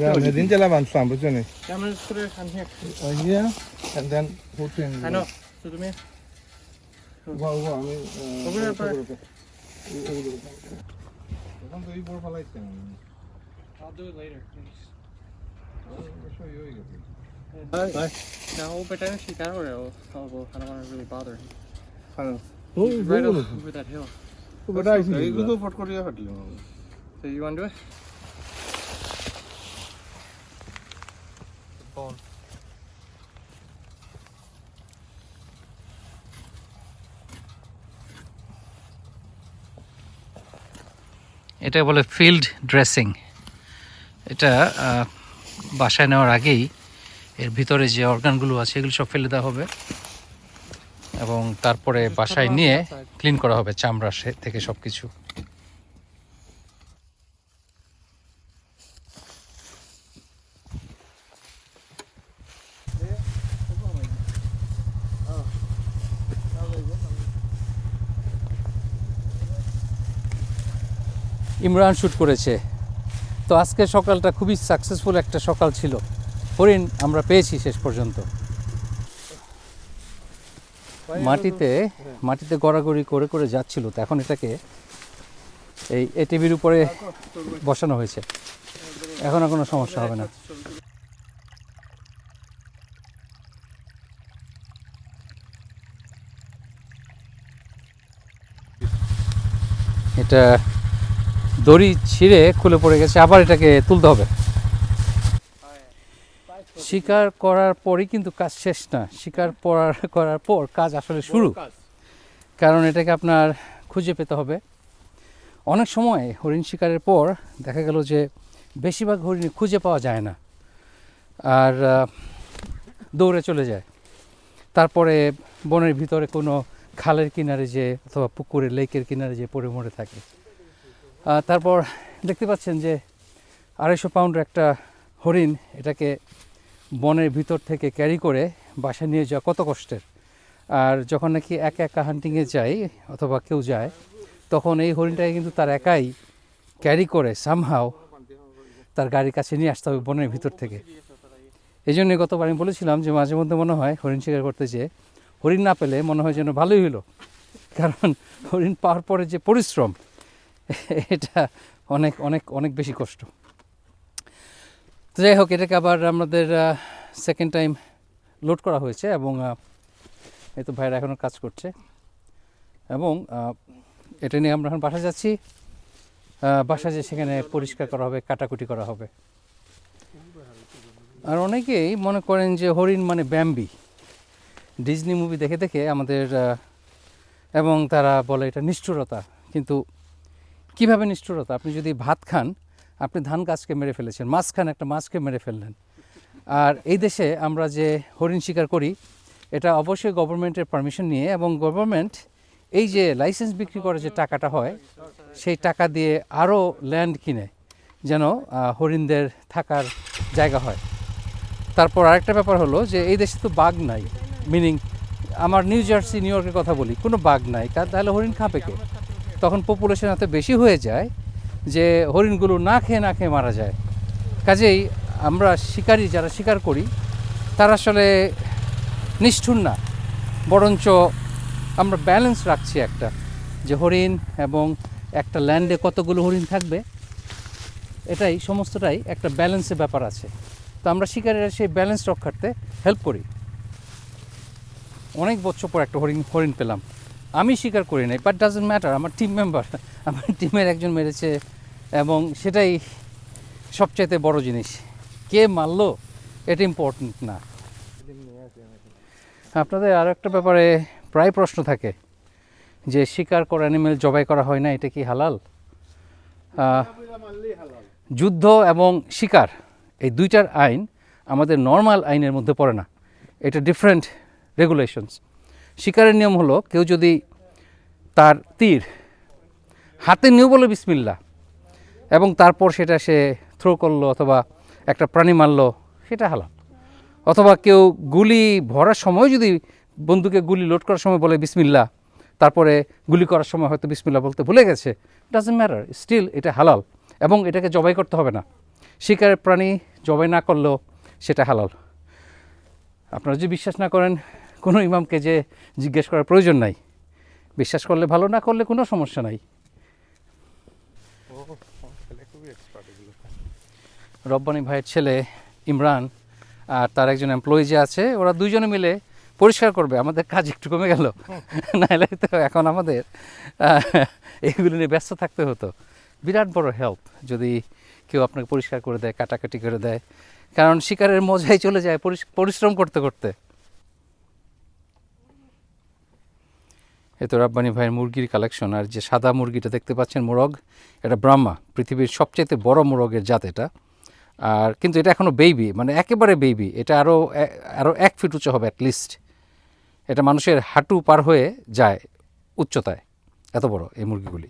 Yeah, we didn't tell about some, but you know. Cameras put it on here. Here, and then put in. I know. So to me. Wow, wow, I mean, Over there, bro. এখন তো এই বড় ফলাইছে না। I'll do it later. Please. অবশ্যই হয়ে গেছে। Bye. Now, but then she got over it. Oh, well, I don't want to really bother him. হ্যাঁ। He's right over that hill. বড় আইছে এইগুলো ফট করিয়া ফাটলো। So you want to do it? Phone. এটা বলে ফিল্ড ড্রেসিং। এটা বাসায় নেওয়ার আগেই এর ভিতরে যে অর্গানগুলো আছে এগুলো সব ফেলে দেওয়া হবে এবং তারপরে বাসায় নিয়ে ক্লিন করা হবে চামড়া থেকে সব কিছু। ইমরান শ্যুট করেছে। তো আজকে সকালটা খুবই সাকসেসফুল একটা সকাল ছিল। হরিণ আমরা পেয়েছি শেষ পর্যন্ত। মাটিতে গড়াগড়ি করে করে যাচ্ছিল, তো এখন এটাকে এই এটিভির উপরে বসানো হয়েছে, এখন আর কোনো সমস্যা হবে না। এটা দড়ি ছিঁড়ে খুলে পড়ে গেছে, আবার এটাকে তুলতে হবে। শিকার করার পরই কিন্তু কাজ শেষ না, শিকার করার পর কাজ আসলে শুরু। কারণ এটাকে আপনার খুঁজে পেতে হবে। অনেক সময় হরিণ শিকারের পর দেখা গেল যে বেশিরভাগ হরিণ খুঁজে পাওয়া যায় না, আর দৌড়ে চলে যায়। তারপরে বনের ভিতরে কোনো খালের কিনারে যে অথবা পুকুরের লেকের কিনারে যে পড়ে মরে থাকে। তারপর দেখতে পাচ্ছেন যে 250 পাউন্ডের একটা হরিণ, এটাকে বনের ভিতর থেকে ক্যারি করে বাসায় নিয়ে যাওয়া কত কষ্টের। আর যখন নাকি একা একা হান্টিংয়ে যায় অথবা কেউ যায়, তখন এই হরিণটাকে কিন্তু তার একাই ক্যারি করে সামহাও তার গাড়ির কাছে নিয়ে আসতে হবে বনের ভিতর থেকে। এই জন্যই গতবার আমি বলেছিলাম যে মাঝে মধ্যে মনে হয় হরিণ শিকার করতে যেয়ে হরিণ না পেলে মনে হয় যেন ভালোই হলো, কারণ হরিণ পাওয়ার পরে যে পরিশ্রম এটা অনেক অনেক অনেক বেশি কষ্ট। তো যাই হোক, এটাকে আবার আমাদের সেকেন্ড টাইম লোড করা হয়েছে এবং এই তো ভাইরা এখনও কাজ করছে এবং এটা নিয়ে আমরা এখন বাসা যাচ্ছি। বাসা যে সেখানে পরিষ্কার করা হবে, কাটাকুটি করা হবে। আর অনেকেই মনে করেন যে হরিণ মানে ব্যাম্বি, ডিজনি মুভি দেখে দেখে আমাদের, এবং তারা বলে এটা নিষ্ঠুরতা। কিন্তু কিভাবে নিষ্ঠুরতা? আপনি যদি ভাত খান, আপনি ধান গাছকে মেরে ফেলেছেন, মাছ খান, একটা মাছকে মেরে ফেললেন। আর এই দেশে আমরা যে হরিণ শিকার করি এটা অবশ্যই গভর্নমেন্টের পারমিশন নিয়ে, এবং গভর্নমেন্ট এই যে লাইসেন্স বিক্রি করে যে টাকাটা হয় সেই টাকা দিয়ে আরও ল্যান্ড কিনে যেন হরিণদের থাকার জায়গা হয়। তারপর আরেকটা ব্যাপার হলো যে এই দেশে তো বাঘ নাই, মিনিং আমার নিউ জার্সি, নিউ ইয়র্কের কথা বলি, কোনো বাঘ নাই, তাহলে হরিণ খাবে কে? তখন পপুলেশন এত বেশি হয়ে যায় যে হরিণগুলো না খেয়ে মারা যায়। কাজেই আমরা শিকারী যারা শিকার করি তারা আসলে নিষ্ঠুর না, বরঞ্চ আমরা ব্যালেন্স রাখছি একটা, যে হরিণ এবং একটা ল্যান্ডে কতগুলো হরিণ থাকবে, এটাই সমস্তটাই একটা ব্যালেন্সের ব্যাপার আছে। তো আমরা শিকারীরা সেই ব্যালেন্স রক্ষার্থে হেল্প করি। অনেক বছর পর একটা হরিণ পেলাম, আমি শিকার করি নাই, বাট ডাজন্ট ম্যাটার, আমার টিম মেম্বার, আমার টিমের একজন মেরেছে, এবং সেটাই সবচাইতে বড় জিনিস। কে মারলো এটা ইম্পর্টেন্ট না। আপনাদের আরও একটা ব্যাপারে প্রায় প্রশ্ন থাকে যে শিকার করা অ্যানিমেল জবাই করা হয় না, এটা কি হালাল? যুদ্ধ এবং শিকার এই দুইটার আইন আমাদের নর্মাল আইনের মধ্যে পড়ে না, এটা ডিফারেন্ট রেগুলেশনস। শিকারের নিয়ম হলো কেউ যদি তার তীর হাতে নিয়েও বলে বিসমিল্লাহ এবং তারপর সেটা সে থ্রো করলো অথবা একটা প্রাণী মারলো, সেটা হালাল। অথবা কেউ গুলি ভরার সময় যদি বন্দুকে গুলি লোড করার সময় বলে বিসমিল্লাহ, তারপরে গুলি করার সময় হয়তো বিসমিল্লাহ বলতে ভুলে গেছে, ডাজন্ট ম্যাটার, স্টিল এটা হালাল এবং এটাকে জবাই করতে হবে না। শিকারের প্রাণী জবাই না করলেও সেটা হালাল। আপনারা যদি বিশ্বাস না করেন, কোনো ইমামকে যে জিজ্ঞেস করার প্রয়োজন নাই, বিশ্বাস করলে ভালো, না করলে কোনো সমস্যা নাই। রব্বানী ভাইয়ের ছেলে ইমরান আর তার একজন এমপ্লয়ি যে আছে, ওরা দুইজনে মিলে পরিষ্কার করবে, আমাদের কাজ একটু কমে গেল, নাহলে তো এখন আমাদের এইগুলো নিয়ে ব্যস্ত থাকতে হতো। বিরাট বড় হেল্প যদি কেউ আপনাকে পরিষ্কার করে দেয়, কাটাকাটি করে দেয়, কারণ শিকারের মজাই চলে যায় পরিশ্রম করতে করতে। এ তো রাব্বানী ভাইয়ের মুরগির কালেকশন। আর যে সাদা মুরগিটা দেখতে পাচ্ছেন মোরগ, এটা ব্রাহ্মা, পৃথিবীর সবচেয়ে বড় মোরগের জাত এটা। আর কিন্তু এটা এখনও বেবি, মানে একেবারে বেবি, এটা আরও 1 ফিট উঁচু হবে অ্যাটলিস্ট। এটা মানুষের হাঁটু পার হয়ে যায় উচ্চতায়, এত বড় এই মুরগিগুলি।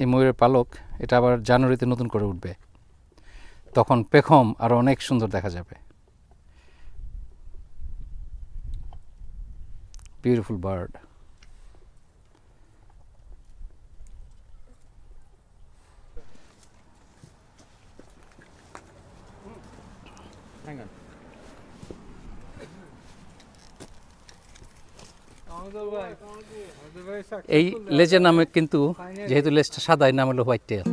এই ময়ূরের পালক, এটা আবার জানুয়ারিতে নতুন করে উঠবে, তখন পেখম আরও অনেক সুন্দর দেখা যাবে। Beautiful bird. এই লেজের নামে কিন্তু, যেহেতু লেজটা সাদা, এর নাম হলো হোয়াইট টেল।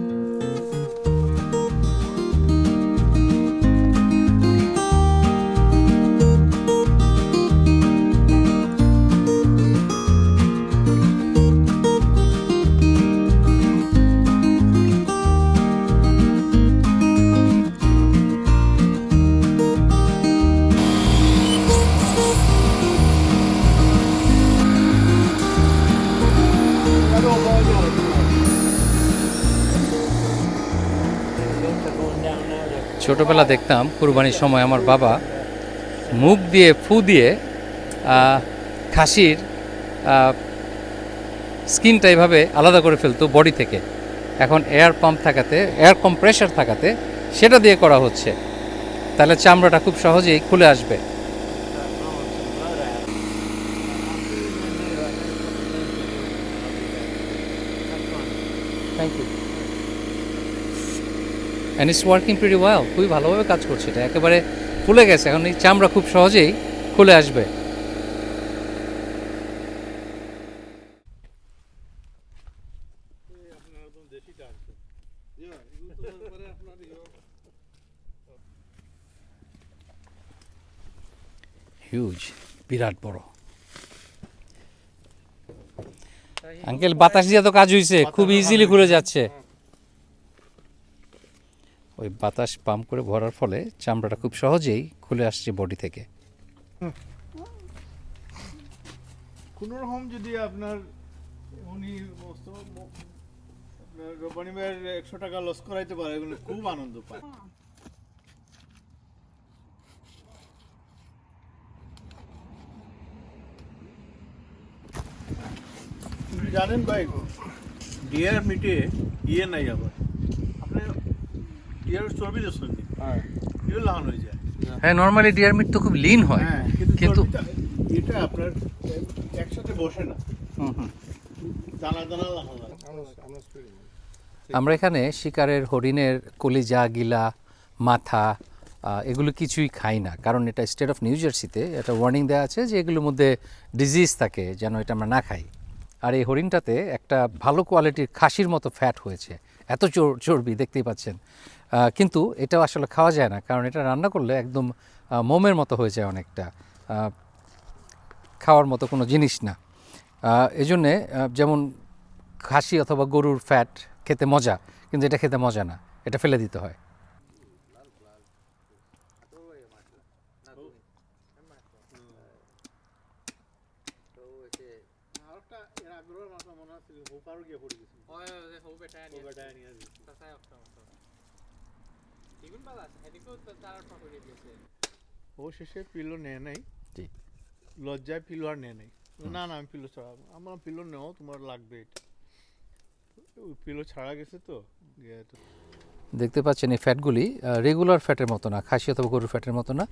ছোটোবেলা দেখতাম কুরবানির সময় আমার বাবা মুখ দিয়ে ফু দিয়ে খাসির স্কিনটা এভাবে আলাদা করে ফেলতো বডি থেকে, এখন এয়ার পাম্প থাকাতে, এয়ার কম্প্রেসার থাকাতে সেটা দিয়ে করা হচ্ছে, তাহলে চামড়াটা খুব সহজেই খুলে আসবে। Thank you. And it's working pretty well, খুবই ভালোভাবে কাজ করছে, এটা একেবারে ফুলে গেছে, এখন এই চামড়া খুব সহজেই খুলে আসবে। হিউজ, বিরাট বড়। আঙ্কেল বাতাস দিয়ে তো কাজ হইছে, খুব ইজিলি খুলে যাচ্ছে। ওই বাতাস পাম্প করে ভরার ফলে চামড়াটা খুব সহজেই খুলে আসছে বডি থেকে। কোনো রকম যদি আপনার উনি রব্বানি ভাইয়ের 100 টাকা লস করাইতে পারে, এগুলো খুব আনন্দ পায়। আপনি জানেন ভাই, ডিয়ার মিটে ইয়ে নাই, আবার আপনি ডিয়ার চর্বি দেখছেন, এগুলো লাগানো হয়ে যায়। হ্যাঁ, নর্মালি ডিয়ার মিট তো খুব লিন হয়, হ্যাঁ, কিন্তু এটা আপনার একসাথে বসে না, দানা দানা লাগানো। আমরা এখানে শিকারের হরিণের কলিজা, গিলা, মাথা এগুলো কিছুই খাই না, কারণ এটা স্টেট অফ নিউ জার্সিতে একটা ওয়ার্নিং দেওয়া আছে যে এগুলোর মধ্যে ডিজিজ থাকে, যেন এটা আমরা না খাই। আর এই হরিণটাতে একটা ভালো কোয়ালিটির খাসির মতো ফ্যাট হয়েছে, এত চর্বি দেখতেই পাচ্ছেন, কিন্তু এটাও আসলে খাওয়া যায় না, কারণ এটা রান্না করলে একদম মোমের মতো হয়ে যায়, অনেকটা খাওয়ার মতো কোনো জিনিস না। এই জন্যে যেমন খাসি অথবা গরুর ফ্যাট খেতে মজা, কিন্তু এটা খেতে মজা না, এটা ফেলে দিতে হয়। অবশেষে পিলো নেয় নাই, জি। লজ্জায় পিলো আর নেয় নাই। না না, আমি পিলো ছাড়াবো। আমার পিলো নেও, তোমার লাগবে এটা। ওই পিলো ছাড়া গেছে তো। দেখতে পাচ্ছেন এই ফ্যাটগুলি রেগুলার ফ্যাটের মতো না, খাসি অথবা গরুর ফ্যাটের মতো না,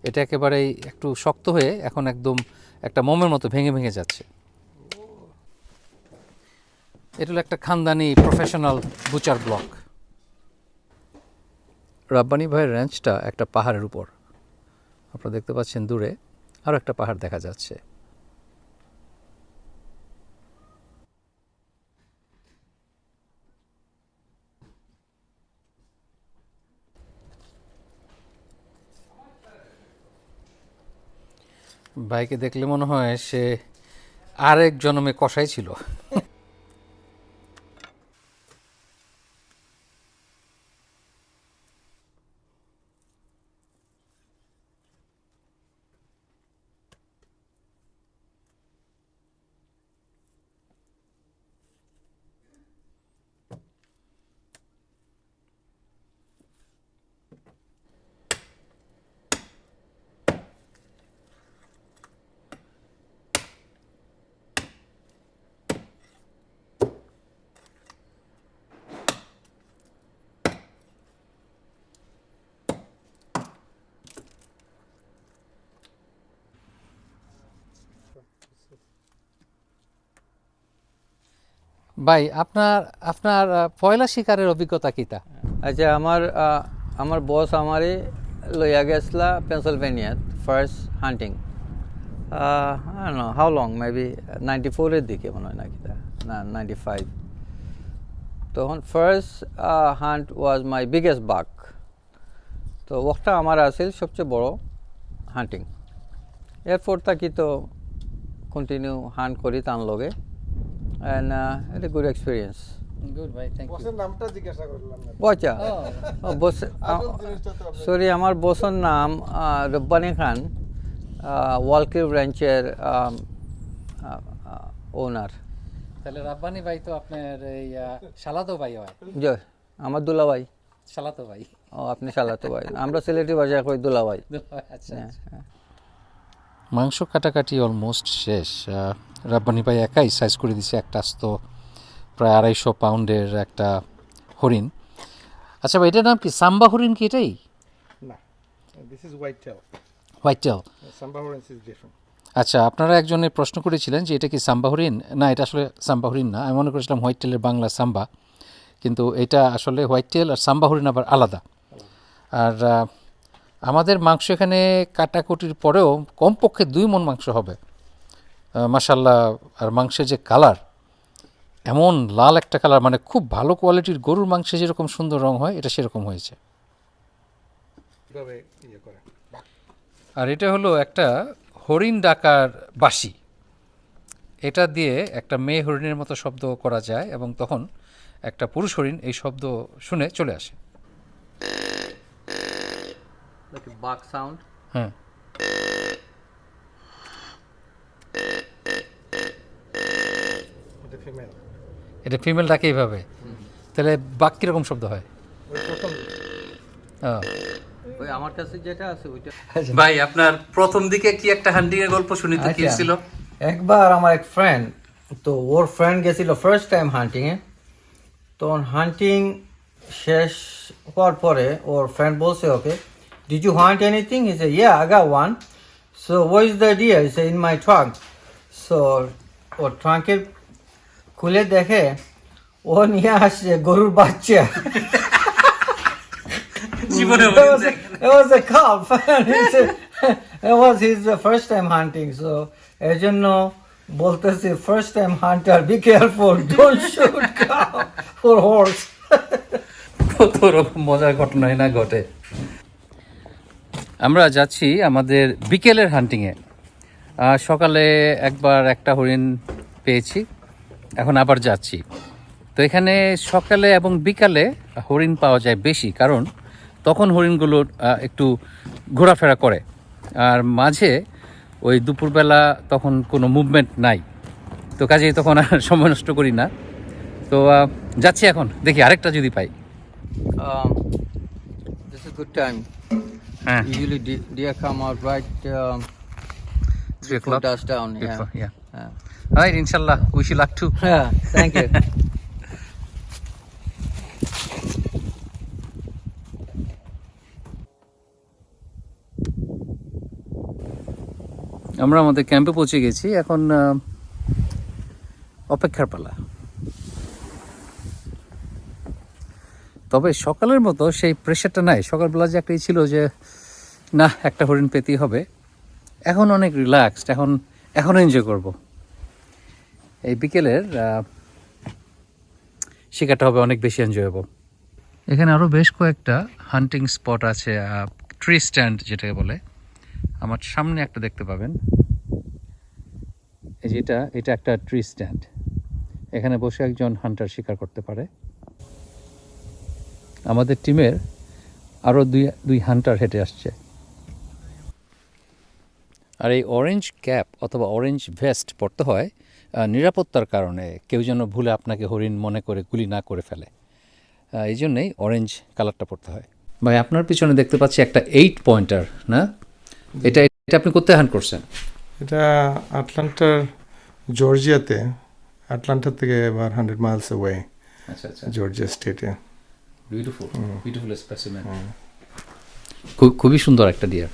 এটা একেবারেই একটু শক্ত হয়ে এখন একদম একটা মোমের মতো ভেঙে ভেঙে যাচ্ছে। এটা হলো একটা খানদানি প্রফেশনাল বুচার ব্লক। রাব্বানি ভাইয়ের র্যাঞ্চটা একটা পাহাড়ের উপর, আপনারা দেখতে পাচ্ছেন দূরে আরও একটা পাহাড় দেখা যাচ্ছে। ভাইকে দেখলে মনে হয় সে আরেক জন্মে কসাই ছিল। ভাই আপনার আপনার পয়লা শিকারের অভিজ্ঞতা কিতা? আচ্ছা, আমার বস আমারে লইয়া গেছলা পেনসিলভেনিয়াত first hunting. I don't know how long, maybe 94-এর দিকে মনে হয়, নাকি না 95। তখন first hunt was my biggest buck. তো ওটা আমার আসিল সবচেয়ে বড় হান্টিং। এরপর থাকি তো কন্টিনিউ হান্ট করি তার লগে, and it a good experience. Good ভাই, থ্যাংক ইউ। বসের নামটা জিজ্ঞাসা করলাম না। আচ্ছা, বস, সরি, আমার বসের নাম রব্বানি খান, ওয়ালকির ব্রাঞ্চের ওনার। তাহলে রাব্বানি ভাই তো আপনার এই শালাতো ভাই হয়। জয়, আমার দুলাভাই। শালাতো ভাই। ও, আপনি শালাতো ভাই, আমরা সিলেটি ভাষায় কই দুলাভাই। আচ্ছা। হ্যাঁ। মাংস কাটাকাটি অলমোস্ট শেষ। রাব্বানি ভাই একাই সাইজ করে দিছে একটা আস্ত প্রায় 250 পাউন্ডের একটা হরিণ। আচ্ছা ভাই, এটার নাম কি? সাম্বা হরিণ কি এটাই? না, this is white tail. White tail. সাম্বা হরিণ ইজ ডিফারেন্ট। আচ্ছা, আপনারা একজনের প্রশ্ন করেছিলেন যে এটা কি সাম্বা হরিণ। না, এটা আসলে সাম্বা হরিণ না। আমি মনে করেছিলাম হোয়াইট টেলের বাংলা সাম্বা, কিন্তু এটা আসলে হোয়াইট টেল আর সাম্বা হরিণ আবার আলাদা। আর আমাদের মাংস এখানে কাটাকুটির পরেও কমপক্ষে 2 মণ মাংস হবে মাশাল্লাহ। আর মাংসের যে কালার, এমন লাল একটা কালার, মানে খুব ভালো কোয়ালিটির গরুর মাংসে যেরকম সুন্দর রং হয় এটা সেরকম হয়েছে। আর এটা হলো একটা হরিণ ডাকার বাঁশি। এটা দিয়ে একটা মেয়ে হরিণের মতো শব্দ করা যায় এবং তখন একটা পুরুষ হরিণ এই শব্দ শুনে চলে আসে। Like a bark sound. হ্যাঁ, এটা ফিমেল। এটা ফিমেল ডাকে এইভাবে। তাহলে বাঘ কীরকম শব্দ হয়? ওই আমার কাছে যেটা আছে ওইটা। ভাই, আপনার প্রথম দিকে কি একটা হান্টিং এর গল্প শুনি তো, কি আচ্ছা, ছিল? একবার আমার এক ফ্রেন্ড, তো ওর ফ্রেন্ড গেছিল ফার্স্ট টাইম হান্টিং এ। তো হান্টিং শেষ হওয়ার পরে ওর ফ্রেন্ড বলছে okay, did you hunt anything? He say yeah, I got one. So what is the deer? He say in my trunk. So ওর ট্রাঙ্কের খুলে দেখে ও নিয়ে আসছে গরুর বাচ্চা। জীবনে It was a calf. It was his first time hunting. So এর জন্য বলতেছি, first time hunter, be careful, don't shoot cow or horse. কত রকম মজার ঘটনাই না ঘটে। আমরা যাচ্ছি আমাদের বিকেলের হান্টিংয়ে। সকালে একবার একটা হরিণ পেয়েছি, এখন আবার যাচ্ছি। তো এখানে সকালে এবং বিকালে হরিণ পাওয়া যায় বেশি, কারণ তখন হরিণগুলো একটু ঘোরাফেরা করে। আর মাঝে ওই দুপুরবেলা তখন কোনো মুভমেন্ট নাই, তো কাজেই তখন আর সময় নষ্ট করি না। তো যাচ্ছি এখন, দেখি আরেকটা যদি পাই। This is a good time. হ্যাঁ, Usually deer come out right 3 before o'clock. dusk down. Before, Yeah. yeah. All right, inshallah, wish you luck too. Yeah. Thank you. আমরা আমাদের ক্যাম্পে পৌঁছে গেছি, এখন অপেক্ষার পালা। তবে সকালের মতো সেই প্রেশারটা নাই। সকালবেলা যে একটা ছিল যে না, একটা হরিণ পেতেই হবে, এখন অনেক রিল্যাক্সড, এখন এনজয় করব। এই বিকেলের শিকারটা হবে অনেক বেশি এনজয়েবল। এখানে আরও বেশ কয়েকটা হান্টিং স্পট আছে, ট্রি স্ট্যান্ড যেটাকে বলে। আমার সামনে একটা দেখতে পাবেন, এই যেটা, এটা একটা ট্রি স্ট্যান্ড। এখানে বসে একজন হান্টার শিকার করতে পারে। আমাদের টিমের আরও দুই হান্টার হেঁটে আসছে। আর এই অরেঞ্জ ক্যাপ অথবা অরেঞ্জ ভেস্ট পরতে হয় নিরাপত্তার কারণে, কেউ যেন ভুলে আপনাকে হরিণ মনে করে গুলি না করে ফেলে, এই জন্যেই অরেঞ্জ কালারটা পরতে হয়। ভাই, আপনার পিছনে দেখতে পাচ্ছি একটা 8 পয়েন্টার, না? এটা আপনি কোথায় হান্ট করছেন? এটা আটলান্টার জর্জিয়াতে, আটলান্টা থেকে about 100 miles away, আচ্ছা আচ্ছা, জর্জিয়া স্টেটে। বিউটিফুল স্পেসিমেন, খুবই সুন্দর একটা ডিয়ার।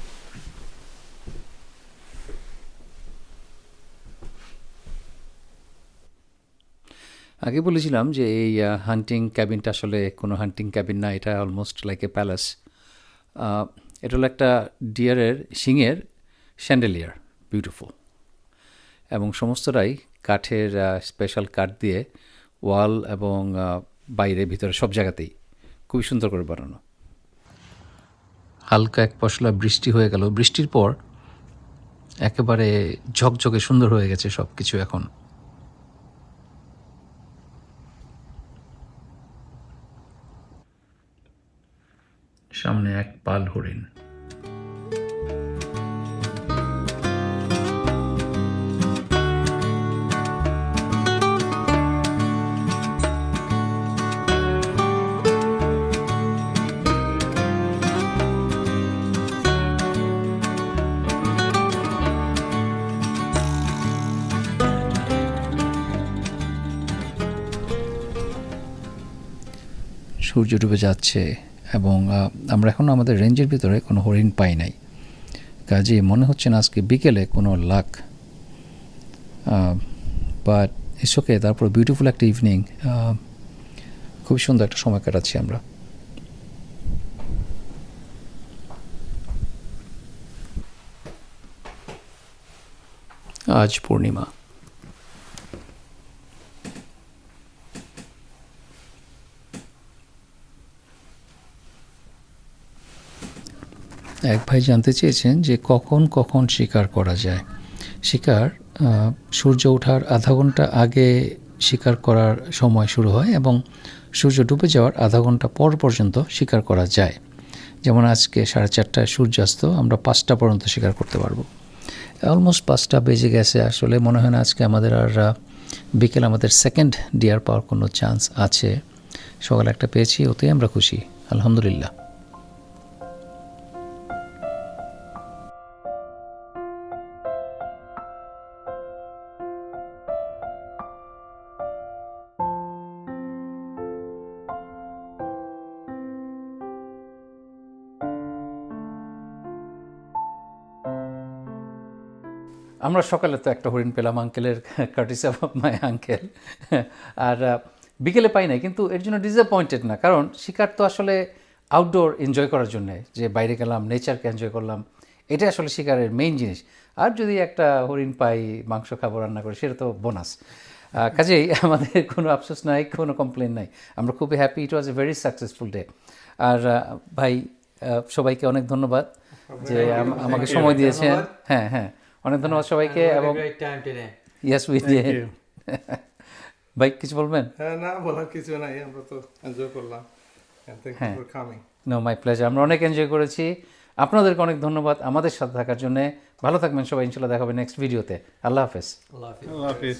আগে বলেছিলাম যে এই হান্টিং ক্যাবিনটা আসলে কোনো হান্টিং ক্যাবিন না, এটা অলমোস্ট লাইক এ প্যালেস। এটা হলো একটা ডিয়ারের শিংয়ের শ্যান্ডেলিয়ার, বিউটিফুল, এবং সমস্তটাই কাঠের স্পেশাল কাঠ দিয়ে ওয়াল এবং বাইরে ভিতরে সব জায়গাতেই খুবই সুন্দর করে বানানো। হালকা এক পশলা বৃষ্টি হয়ে গেল, বৃষ্টির পর একেবারে ঝকঝকে সুন্দর হয়ে গেছে সব কিছু। এখন সামনে এক পাল হরিণ। সূর্য ডুবে যাচ্ছে এবং আমরা এখনও আমাদের রেঞ্জের ভিতরে কোনো হরিণ পাই নাই, কাজে মনে হচ্ছে না আজকে বিকেলে কোনো লাক, বাট ইটস ওকে। তারপর বিউটিফুল একটা ইভিনিং, খুব সুন্দর একটা সময় কাটাচ্ছি আমরা। আজ পূর্ণিমা। এক ভাই জানতে চেয়েছেন যে কখন কখন শিকার করা যায়। শিকার সূর্য ওঠার আধা ঘন্টা আগে শিকার করার সময় শুরু হয় এবং সূর্য ডুবে যাওয়ার আধা ঘন্টা পর পর্যন্ত শিকার করা যায়। যেমন আজকে 4:30টায় সূর্যাস্ত, আমরা 5টা পর্যন্ত শিকার করতে পারবো। অলমোস্ট 5টা বেজে গেছে, আসলে মনে হয় না আজকে আমাদের আর বিকেল আমাদের সেকেন্ড ডিয়ার পাওয়ার কোনো চান্স আছে। সকালে একটা পেয়েছি, ওতেই আমরা খুশি, আলহামদুলিল্লাহ। আমরা সকালে তো একটা হরিণ পেলাম আঙ্কেলের কার্টিসি অফ মাই আঙ্কেল, আর বিকেলে পাই নাই, কিন্তু এর জন্য ডিসঅ্যাপয়েন্টেড না, কারণ শিকার তো আসলে আউটডোর এনজয় করার জন্যে, যে বাইরে গেলাম নেচারকে এনজয় করলাম, এটা আসলে শিকারের মেইন জিনিস। আর যদি একটা হরিণ পাই, মাংস খাবো, রান্না করে, সেটা তো বোনাস। কাজেই আমাদের কোনো আফসোস নাই, কোনো কমপ্লেন নাই, আমরা খুবই happy. It was a very successful day. আর ভাই সবাইকে অনেক ধন্যবাদ যে আমাকে সময় দিয়েছেন। হ্যাঁ হ্যাঁ, অনেক ধন্যবাদ সবাইকে। এবং ইয়েস উই ডিড। ভাই কিছু বলবেন? হ্যাঁ, না বলার কিছু নাই, আমরা তো এনজয় করলাম। Thank you for coming. No, my pleasure. আমরা অনেক এনজয় করেছি। আপনাদেরকে অনেক ধন্যবাদ আমাদের সাথে থাকার জন্য। ভালো থাকবেন সবাই, ইনশাল্লাহ দেখা হবে নেক্সট ভিডিওতে। আল্লাহ হাফেজ। আল্লাহ হাফিজ।